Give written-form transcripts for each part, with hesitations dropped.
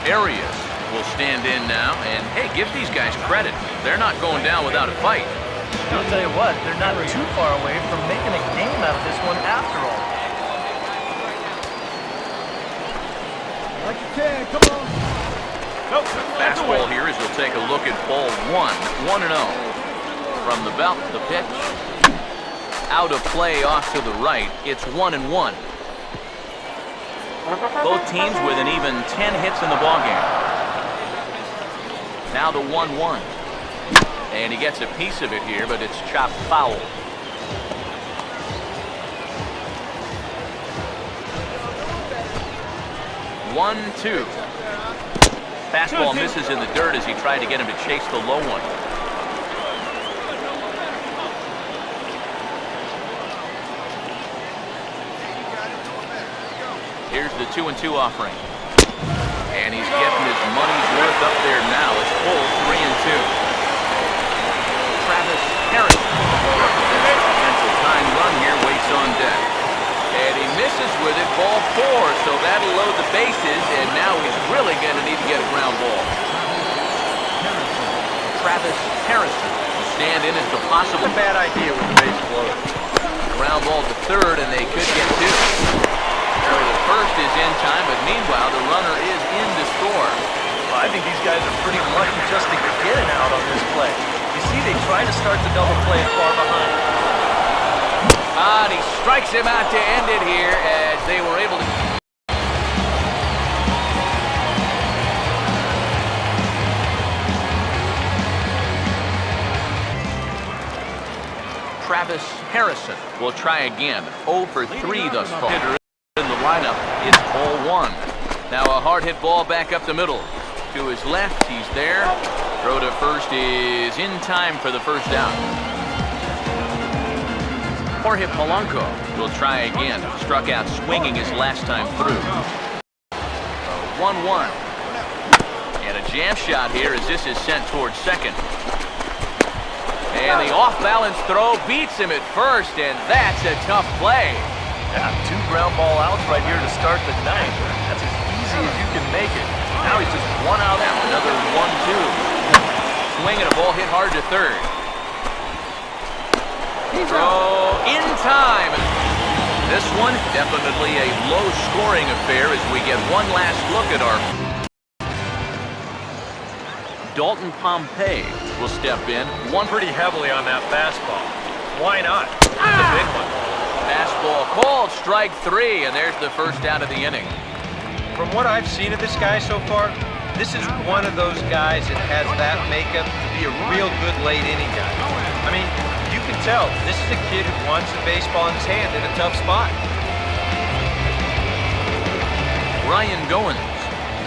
Arias will stand in now, and hey, give these guys credit. They're not going down without a fight. I'll tell you what, they're not too far away from making a game out of this one after all. Like you can, come on. Nope. The fastball here is he'll take a look at ball 1-0. From the belt, the pitch. Out of play off to the right. It's 1-1. Both teams with an even 10 hits in the ballgame. Now the 1-1. And he gets a piece of it here, but it's chopped foul. One, two. Fastball misses in the dirt as he tried to get him to chase the low one. Here's the 2-2 offering. And he's getting his money's worth up there now. It's full 3-2. Travis Harris represents a potential tying run here, waits on deck. And he misses with it, ball 4, so that'll load the bases, and now he's really going to need to get a ground ball. Travis Harrison will stand in as the possible Bad idea with the base loaded. ground ball to third, and they could get 2. So the first is in time, but meanwhile the runner is in to score. Well, I think these guys are pretty lucky just to get an out on this play. You see, they try to start the double play far behind. And he strikes him out to end it here as they were able to. Travis Harrison will try again. 0 for 3 thus far. Hitter in the lineup is ball 1. Now a hard hit ball back up the middle. To his left, he's there. Throw to first is in time for the first down. Jorge Polanco will try again. Struck out swinging his last time through. 1-1. And a jam shot here as this is sent towards second. And the off-balance throw beats him at first, and that's a tough play. Yeah, 2 ground ball outs right here to start the ninth. That's as easy as you can make it. Now he's just 1 out. Another 1-2. Swing and a ball hit hard to third. Throw in time. This one definitely a low-scoring affair as we get one last look at our. Dalton Pompey will step in. One pretty heavily on that fastball. Why not? It's a big one. Fastball called, strike 3, and there's the first out of the inning. From what I've seen of this guy so far, this is one of those guys that has that makeup to be a real good late inning guy. I mean, you can tell this is a kid who wants the baseball in his hand in a tough spot. Ryan Goins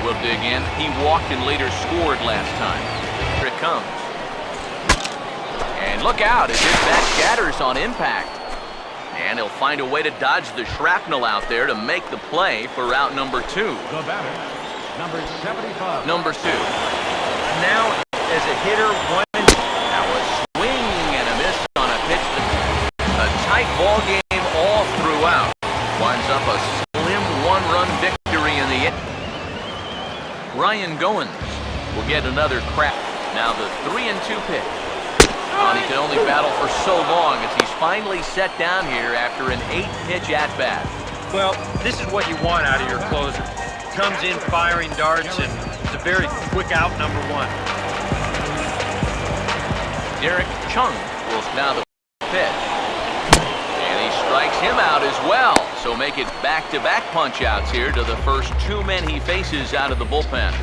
will dig in. He walked and later scored last time. Here it comes. And look out as this bat shatters on impact. And he'll find a way to dodge the shrapnel out there to make the play for route number 2. The batter, number 75. Number 2. Now, as a hitter, one. Now a swing and a miss on a pitch. A tight ball game all throughout. Winds up a slim 1-run victory in the end. Ryan Goins will get another crack. Now the 3-2 pitch. He can only battle for so long as he's finally set down here after an 8-pitch at-bat. Well, this is what you want out of your closer. Comes in firing darts, and it's a very quick out, number 1. Derek Chung will now the pitch. And he strikes him out as well. So make it back-to-back punch-outs here to the first 2 men he faces out of the bullpen.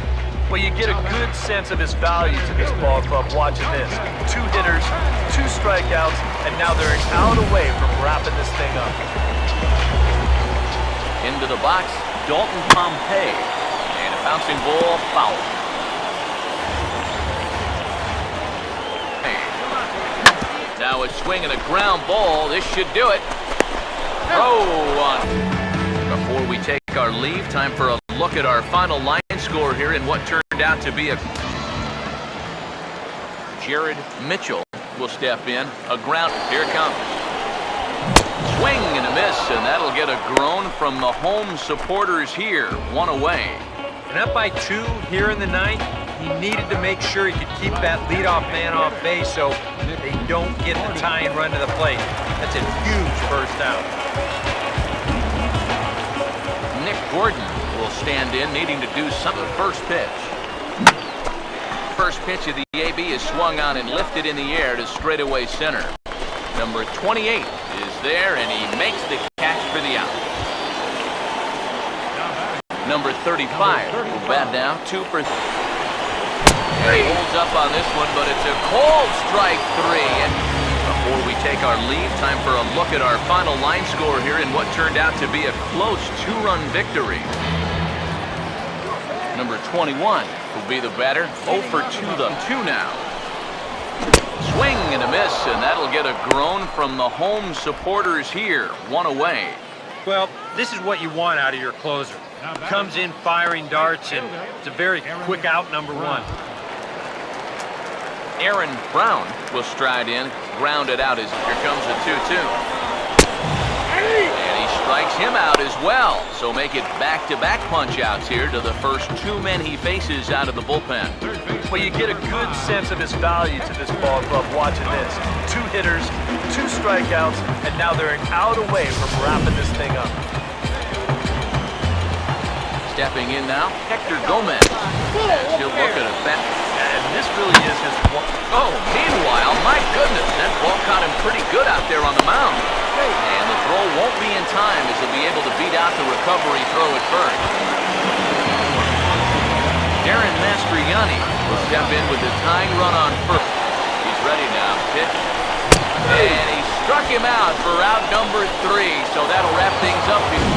Well, you get a good sense of his value to this ball club watching this. 2 hitters, 2 strikeouts, and now they're an out away from wrapping this thing up. Into the box, Dalton Pompey. And a bouncing ball, foul. Now a swing and a ground ball. This should do it. Throw on. Before we take our leave, time for a look at our final line score here in what turned out to be a. Jared Mitchell will step in. A ground. Here it comes. Swing and a miss, and that'll get a groan from the home supporters here. 1 away. And up by 2 here in the ninth, he needed to make sure he could keep that leadoff man off base so they don't get the tying run to the plate. That's a huge first out. Nick Gordon will stand in, needing to do something. First pitch. First pitch of the AB is swung on and lifted in the air to straightaway center. Number 28 is there, and he makes the catch for the out. Number 35 will bat down 2 for 3. He holds up on this one, but it's a cold strike 3. And before we take our leave, time for a look at our final line score here in what turned out to be a close 2-run victory. Number 21 will be the batter. 0 for 2 the 2 now. Swing and a miss, and that'll get a groan from the home supporters here. 1 away. Well, this is what you want out of your closer. Comes in firing darts, and it's a very quick out, number 1. Aaron Brown will stride in, ground it out as here comes the 2-2. And he strikes him out as well. So make it back-to-back punch-outs here to the first 2 men he faces out of the bullpen. Well, you get a good sense of his value to this ball club watching this. 2 hitters, 2 strikeouts, and now they're an out away from wrapping this thing up. Stepping in now, Hector Gomez. He'll look at a bat. And this really is his one. Oh, meanwhile, my goodness, that ball caught him pretty good out there on the mound. And the throw won't be in time as he'll be able to beat out the recovery throw at first. Darren Mastriani will step in with the tying run on first. He's ready now. Pitch. And he struck him out for out number 3, so that'll wrap things up here.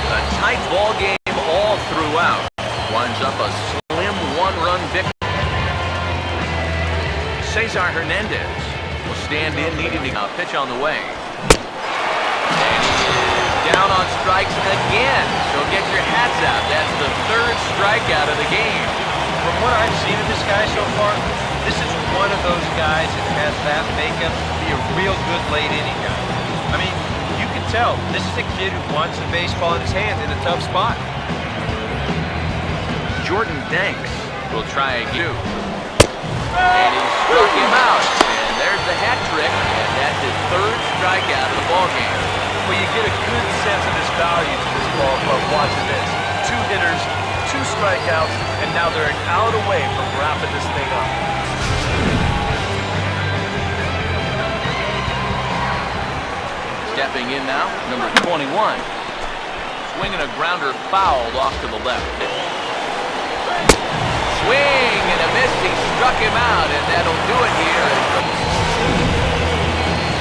A tight ball game all throughout. Winds up a slim 1-run victory. Cesar Hernandez will stand in, needing to pitch on the way. And he's down on strikes again. So get your hats out. That's the 3rd strikeout of the game. From what I've seen of this guy so far, this is one of those guys that has that makeup to be a real good late inning guy. I mean, you can tell this is a kid who wants the baseball in his hand in a tough spot. Jordan Danks will try again. And he struck him out. And there's the hat trick. And that's his 3rd strikeout of the ballgame. Well, you get a good sense of his value to this ball club watching this. 2 hitters, 2 strikeouts, and now they're an out away from wrapping this thing up. Stepping in now, number 21. Swinging a grounder fouled off to the left. Swing and a miss. He struck him out, and that'll do it here.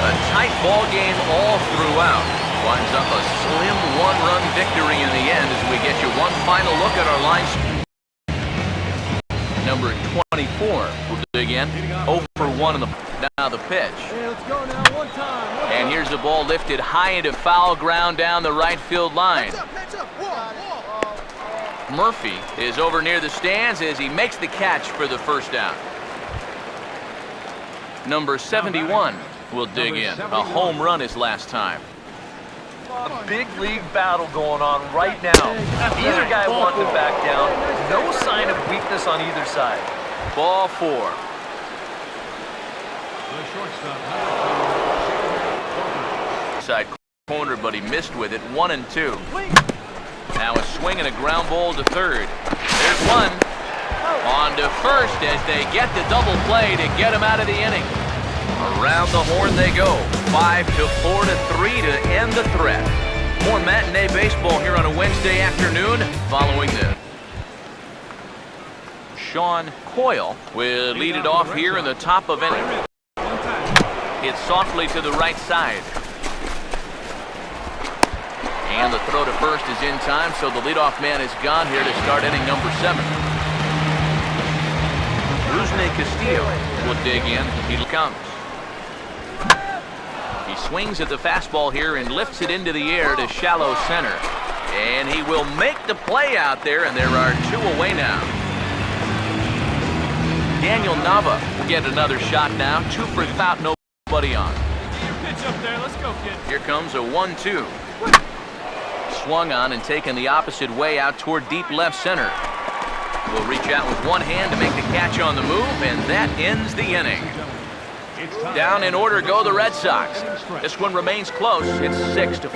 A tight ball game all throughout. Winds up a slim 1-run victory in the end as we get you one final look at our lines. Number 24 will dig in. 0 for 1 in the now the pitch. Hey, let's go now. One time. And here's the ball lifted high into foul ground down the right field line. Murphy is over near the stands as he makes the catch for the first down. Number 71 will dig in. A home run his last time. A big league battle going on right now. Neither guy wanting to back down. No sign of weakness on either side. Ball 4. Side corner, but he missed with it. 1-2. Now a swing and a ground ball to third. There's one. On to first as they get the double play to get him out of the inning. Around the horn they go. 5-4 to 3 to end the threat. More matinee baseball here on a Wednesday afternoon following this. Sean Coyle will lead it off here in the top of inning. Hits softly to the right side. And the throw to first is in time, so the leadoff man is gone here to start inning number 7. Rusney Castillo will dig in. He comes. He swings at the fastball here and lifts it into the air to shallow center. And he will make the play out there, and there are 2 away now. Daniel Nava will get another shot now. 2 for without nobody on. Pitch up there. Let's go, kid. Here comes a 1-2. swung on and taken the opposite way out toward deep left center. Will reach out with one hand to make the catch on the move, and that ends the inning. Down in order go the Red Sox. This one remains close. It's 6-5.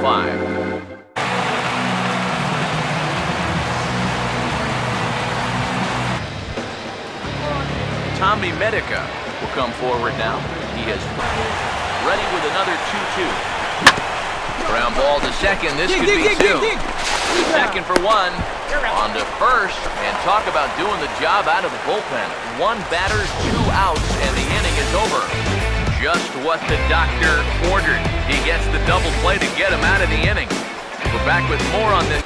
Tommy Medica will come forward now. He is ready with another 2-2. Ground ball to second. This could be two. Second for one. On to first. And talk about doing the job out of the bullpen. One batter, 2 outs, and the inning is over. Just what the doctor ordered. He gets the double play to get him out of the inning. We're back with more on this.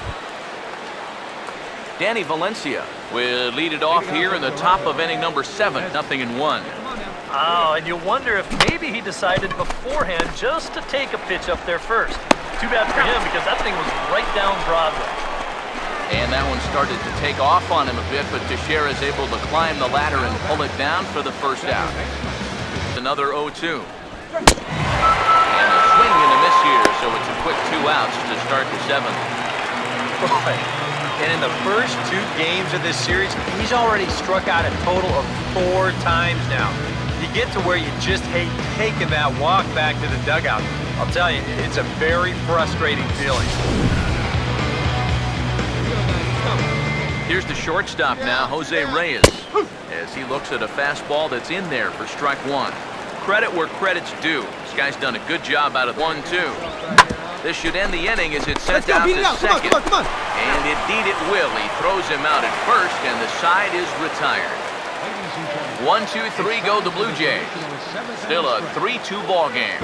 Danny Valencia will lead it off here in the top of inning number 7, 0-1. Oh, and you wonder if maybe he decided beforehand just to take a pitch up there first. Too bad for him because that thing was right down Broadway. And that one started to take off on him a bit, but Teixeira is able to climb the ladder and pull it down for the first out. Another 0-2. And a swing and a miss here, so it's a quick 2 outs to start the 7th. Right. And in the first 2 games of this series, he's already struck out a total of 4 times now. You get to where you just hate taking that walk back to the dugout. I'll tell you, it's a very frustrating feeling. Here's the shortstop now, Jose Reyes, as he looks at a fastball that's in there for strike 1. Credit where credit's due. This guy's done a good job out of 1-2. This should end the inning as it's sent out to second. Come on. And indeed it will. He throws him out at first, and the side is retired. 1-2-3 go the Blue Jays. Still a 3-2 ball game.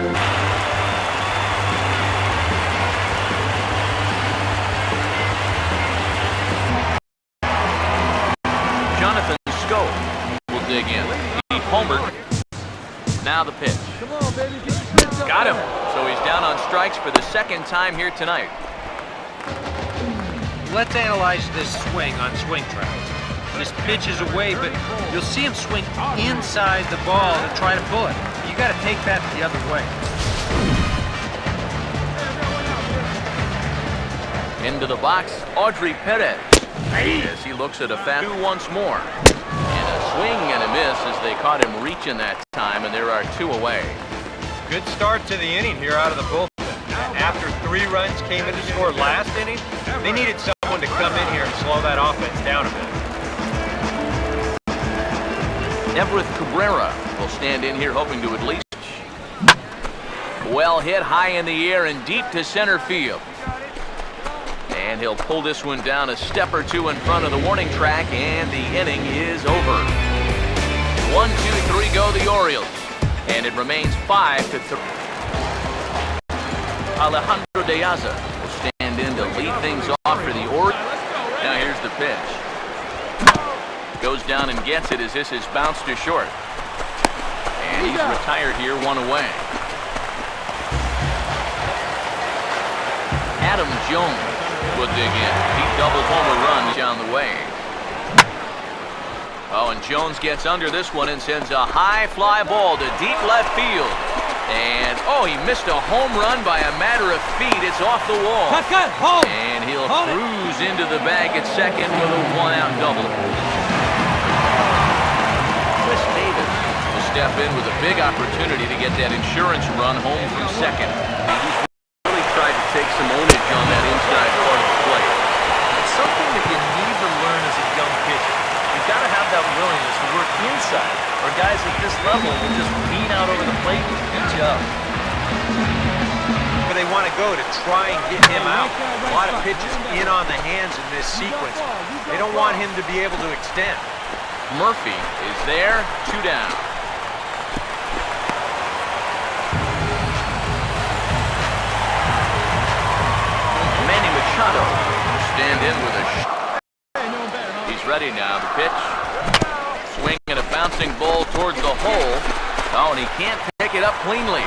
Jonathan Scope will dig in. He homered. Now the pitch. Come on, baby. Get your strength up. Got him. So he's down on strikes for the 2nd time here tonight. Let's analyze this swing on Swing Track. This pitch is away, but you'll see him swing inside the ball to try to pull it. You got to take that the other way. Into the box, Audrey Perez. As he looks at a fastball once more. And a swing and a miss as they caught him reaching that time, and there are 2 away. Good start to the inning here out of the bullpen. After 3 runs came in to score last inning, they needed someone to come in here and slow that offense down a bit. Everett Cabrera will stand in here hoping to at least. Well hit high in the air and deep to center field. And he'll pull this one down a step or 2 in front of the warning track, and the inning is over. 1-2-3 go the Orioles. And it remains 5-3. Alejandro De Aza will stand in to lead things off for the Orioles. Now here's the pitch. Goes down and gets it as this is bounced to short. And he's retired here, 1 away. Adam Jones will dig in. He double homer runs down the way. Oh, and Jones gets under this one and sends a high fly ball to deep left field. And, oh, he missed a home run by a matter of feet. It's off the wall. And he'll cruise into the bag at second with a 1-out double. Chris Davis will step in with a big opportunity to get that insurance run home from second. He's really tried to take some ownage on that inside part of the plate. It's something that you need to learn as a young pitcher. You've got to have that willingness to work inside, or guys at this level will just lean out over the plate and beat you up. Where they want to go to try and get him out. A lot of pitches in on the hands in this sequence. They don't want him to be able to extend. Murphy is there, 2 down. Manny Machado will stand in with a He's ready now. The pitch. Swing and a bouncing ball towards the hole. Oh, and he can't pick it up cleanly.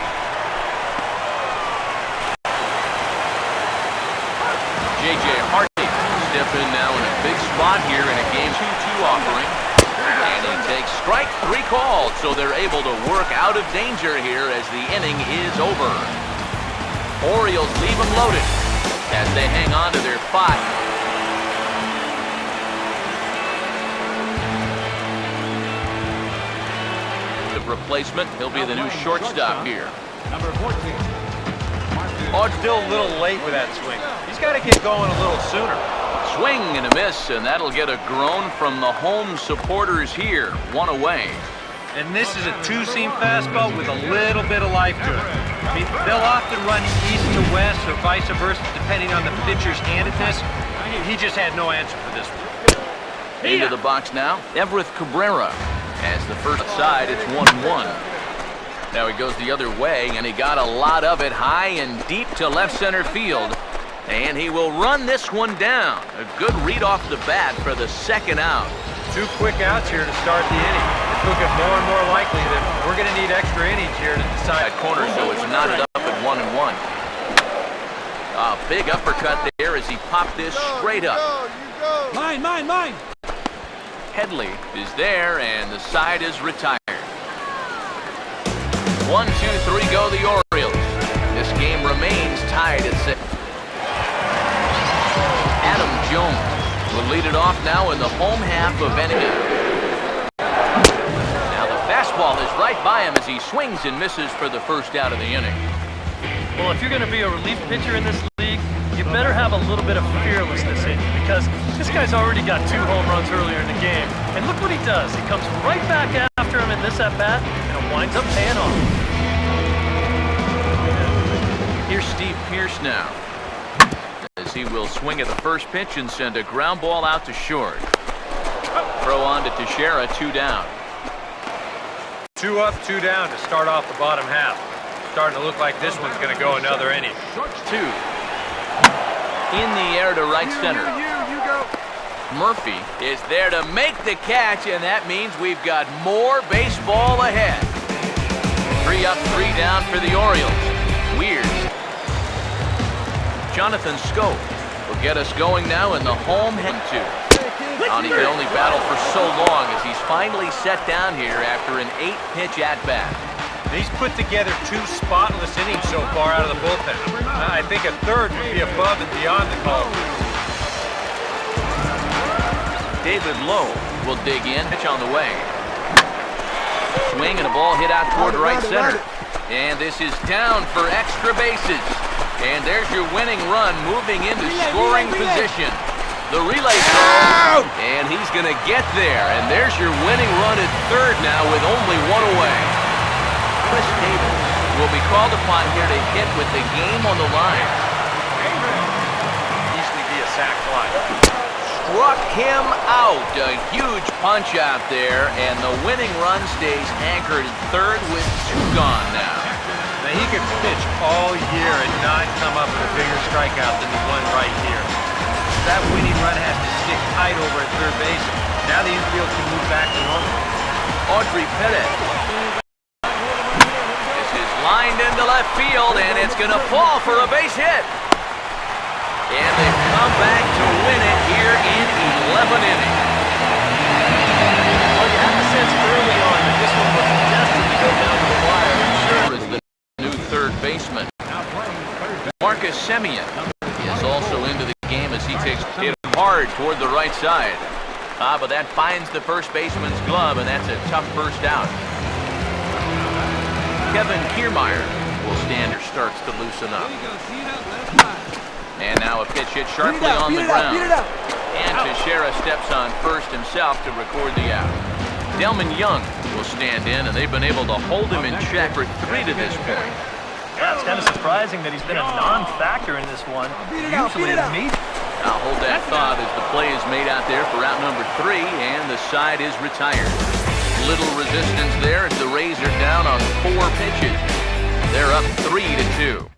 J.J. Hardy step in now in a big spot here in a game 2-2 offering. And he takes strike 3 called, so they're able to work out of danger here as the inning is over. Orioles leave him loaded as they hang on to their spot. The replacement, he'll be the new shortstop here. Number 14. Odd's still a little late with that swing. He's got to get going a little sooner. Swing and a miss, and that'll get a groan from the home supporters here. One away. And this is a two-seam fastball with a little bit of life to it. I mean, they'll often run east to west or vice versa, depending on the pitcher's handedness. He just had no answer for this one. Into the box now, Everett Cabrera. As the first side, it's 1-1. Now he goes the other way, and he got a lot of it high and deep to left center field. And he will run this one down. A good read off the bat for the second out. 2 quick outs here to start the inning. It's looking more and more likely that we're going to need extra innings here to decide. That corner, so it's knotted up at 1-1. A big uppercut there as he popped this straight up. Mine. Headley is there, and the side is retired. 1, 2, 3 go the Orioles. This game remains tied at 6. Adam Jones will lead it off now in the home half of inning. Now the fastball is right by him as he swings and misses for the first out of the inning. Well, if you're going to be a relief pitcher in this league, you better have a little bit of fearlessness in you, because this guy's already got 2 home runs earlier in the game. And look what he does. He comes right back after him in this at-bat, and it winds up paying off. Here's Steve Pearce now, as he will swing at the first pitch and send a ground ball out to short. Throw on to Teixeira, 2 down. 2 up, 2 down to start off the bottom half. Starting to look like this one's going to go another inning. 2. In the air to right center. You go. Murphy is there to make the catch, and that means we've got more baseball ahead. 3 up, 3 down for the Orioles. Weird. Jonathan Scope will get us going now in the home head 2. He can only battle for so long as he's finally set down here after an 8-pitch at-bat. He's put together 2 spotless innings so far out of the bullpen. I think a third would be above and beyond the call. David Lowe will dig in, pitch on the way. Swing and a ball hit out toward right center. And this is down for extra bases. And there's your winning run moving into scoring position. The relay throw, and he's going to get there. And there's your winning run at third now with only 1 away. Chris Davis will be called upon here to hit with the game on the line. Easily be a sac fly. Struck him out. A huge punch out there, and the winning run stays anchored at third with 2 gone now. Now he could pitch all year and not come up with a bigger strikeout than the one right here. That winning run has to stick tight over at third base. Now the infield can move back to normal. Audrey Perez. This is lined into left field, and it's going to fall for a base hit. And they've come back to win it here in 11 innings. Well, you have a sense early on that this one was destined to go down to the wire. Sure is the new third baseman. Marcus Semien is also into the game as he takes it hard toward the right side. But that finds the first baseman's glove, and that's a tough first out. Kevin Kiermaier will stand or starts to loosen up. And now a pitch hit sharply on the ground. And Teixeira steps on first himself to record the out. Delman Young will stand in, and they've been able to hold him in check for 3 to this point. Yeah, it's kind of surprising that he's been a non-factor in this one. Usually a major. I'll hold that thought as the play is made out there for out number 3, and the side is retired. Little resistance there as the Rays are down on 4 pitches. They're up 3-2.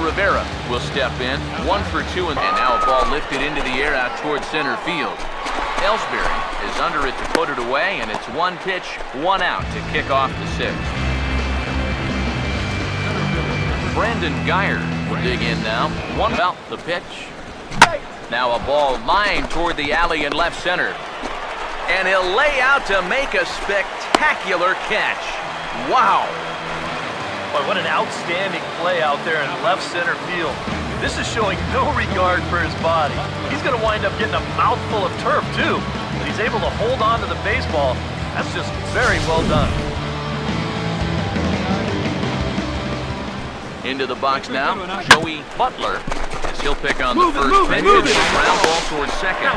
Rivera will step in, 1 for 2, and now a ball lifted into the air out towards center field. Ellsbury is under it to put it away, and it's 1 pitch, 1 out to kick off the 6th. Brandon Geyer will dig in now. 1 out the pitch. Now a ball lined toward the alley in left center. And he'll lay out to make a spectacular catch. Wow. Boy, what an outstanding play out there in left center field. This is showing no regard for his body. He's going to wind up getting a mouthful of turf, too. But he's able to hold on to the baseball. That's just very well done. Into the box now, Joey Butler, as he'll pick on the first pitch. It's a ground ball towards second.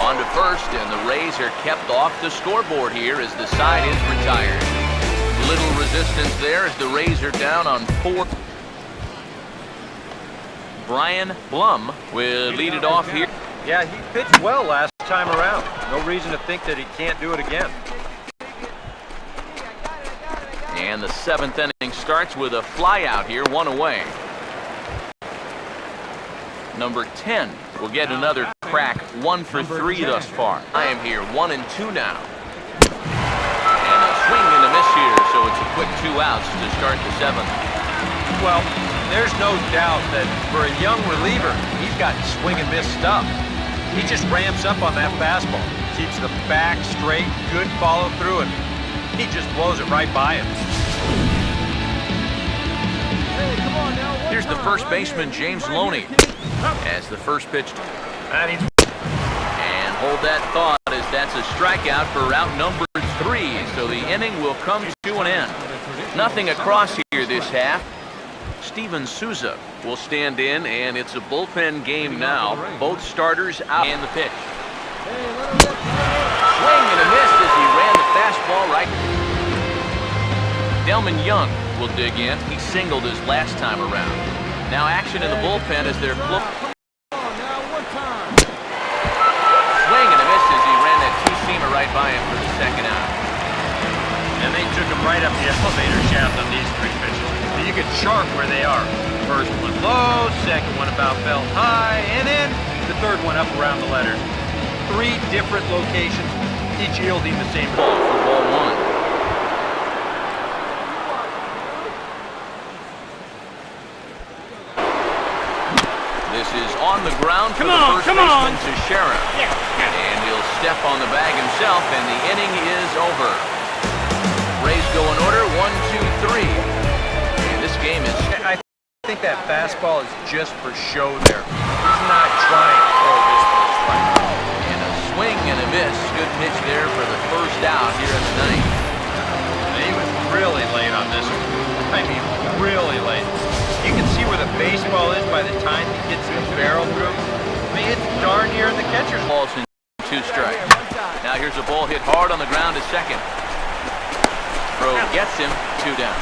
On to first, and the Rays are kept off the scoreboard here as the side is retired. Little resistance there as the Rays are down on 4. Brian Blum will lead it off here. Yeah, he pitched well last time around. No reason to think that he can't do it again. And the 7th inning starts with a fly out here, 1 away. Number 10 will get another crack, 1 for 3 thus far. I am here, 1 and 2 now. And a swing and a miss here, so it's a quick 2 outs to start the 7th. Well, there's no doubt that for a young reliever, he's got swing and miss stuff. He just ramps up on that fastball, keeps the back straight, good follow through, and he just blows it right by him. Here's the first baseman, James Loney, as the first pitch. And hold that thought, as that's a strikeout for route number 3, so the inning will come to an end. Nothing across here this half. Steven Souza will stand in, and it's a bullpen game now. Both starters out. And the pitch. Swing and a miss as he ran the fastball right. Delman Young will dig in. He singled his last time around. Now action in the bullpen as they're flip. Swing and a miss as he ran that 2-seamer right by him for the second out. And they took him right up the elevator shaft on these 3 pitches. So you can chart where they are. First one low, second one about belt high, and then the third one up around the letters. 3 different locations, each yielding the same ball for ball 1. This is on the ground for the first baseman to Sheriff. And he'll step on the bag himself, and the inning is over. Rays go in order, 1, 2, 3. And this game is... I think that fastball is just for show there. He's not trying to throw this for a strike. And a swing and a miss. Good pitch there for the first out here in the 9th. And he was really late on this one. I mean, really late. You can see where the baseball is by the time he gets the barrel through. I mean, it's darn near in the catcher's. Balls in 2 strikes. Now here's a ball hit hard on the ground to second. Throw gets him, 2 down.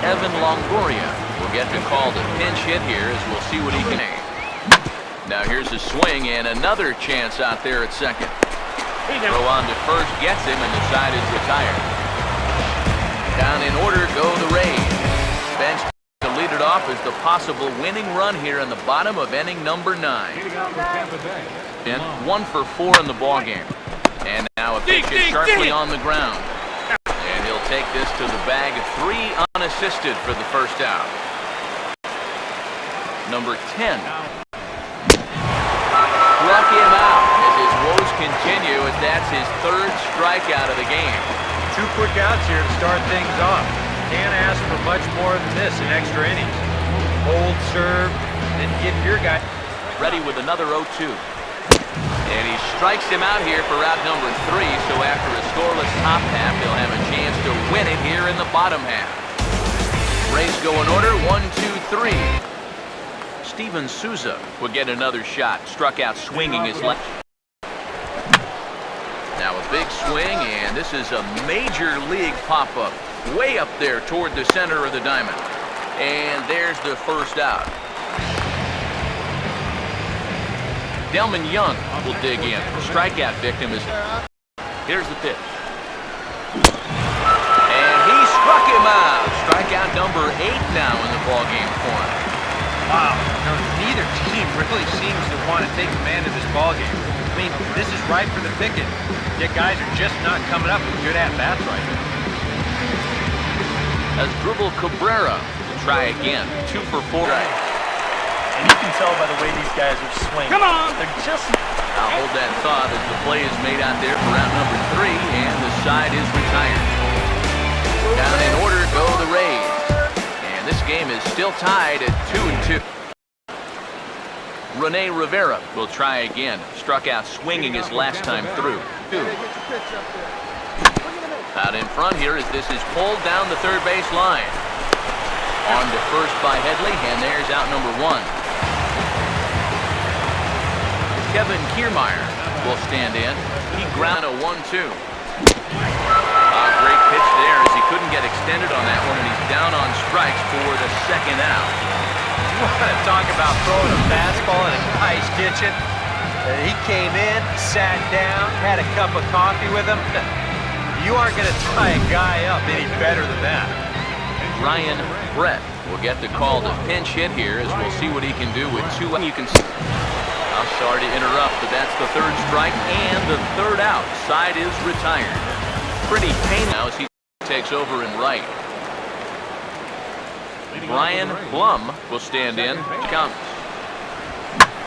Evan Longoria will get the call to pinch hit here as we'll see what he can aim. Now here's a swing and another chance out there at second. Throw on to first gets him, and the side is retired. Down in order go the Rays. Bench to lead it off is the possible winning run here in the bottom of inning number 9. And 1 for 4 in the ballgame. And now a pitch is sharply on the ground. And he'll take this to the bag of 3 unassisted for the first out. Number 10. Struck him out as his woes continue, as that's his 3rd strikeout of the game. 2 quick outs here to start things off. Can't ask for much more than this in extra innings. Hold, serve, and give your guy. Ready with another 0-2. And he strikes him out here for route number 3, so after a scoreless top half, they'll have a chance to win it here in the bottom half. Rays go in order, 1, 2, 3. Steven Souza will get another shot, struck out swinging his left. Now a big swing, and this is a major league pop-up, way up there toward the center of the diamond. And there's the first out. Delman Young will dig in. Strikeout victim is... Here's the pitch. And he struck him out. Strikeout number 8 now in the ballgame for him. Wow. No, neither team really seems to want to take command of this ballgame. I mean, this is right for the picking. Yet guys are just not coming up with good at-bats right now. As Dribble Cabrera will try again. 2 for 4. And And you can tell by the way these guys are swinging. Come on! They're just... I'll hold that thought as the play is made out there for round number 3, and the side is retired. Down in order go the Rays. And this game is still tied at 2-2. Rivera will try again. Struck out swinging his last time through. 2. Out in front here as this is pulled down the third base line. On to first by Headley, and there's out number 1. Kevin Kiermaier will stand in. He ground a 1-2. Great pitch there as he couldn't get extended on that one, and he's down on strikes for the second out. You want to talk about throwing a fastball in a guy's kitchen? He came in, sat down, had a cup of coffee with him. You aren't going to tie a guy up any better than that. Ryan Brett will get the call to pinch hit here as we'll see what he can do with 2. You can see. I'm sorry to interrupt, but that's the 3rd strike and the 3rd out. Side is retired. Pretty pain now as he takes over in right. Brian Plum will stand in. Comes.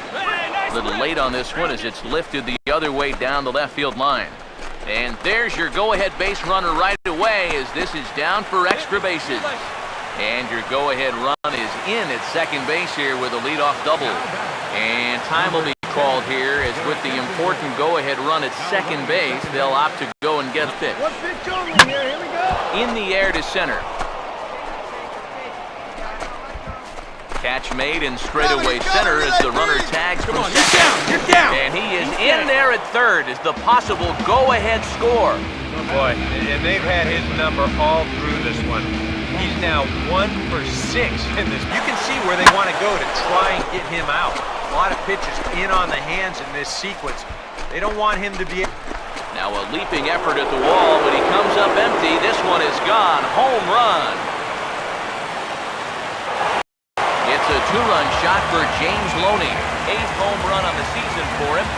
A little late on this one as it's lifted the other way down the left field line. And there's your go-ahead base runner right away as this is down for extra bases. And your go-ahead run is in at second base here with a leadoff double. And time will be called here as with the important go-ahead run at second base, they'll opt to go and get a pitch. One pitch only here. Here we go. In the air to center. Catch made in straightaway center as the runner tags from second. You're down. And he is in there at third as the possible go-ahead score. Boy, and they've had his number all through this one. He's now 1 for 6 in this. You can see where they want to go to try and get him out. A lot of pitches in on the hands in this sequence. They don't want him to be... Now a leaping effort at the wall, but he comes up empty. This one is gone. Home run. It's a 2-run shot for James Loney. 8th home run on the season for him.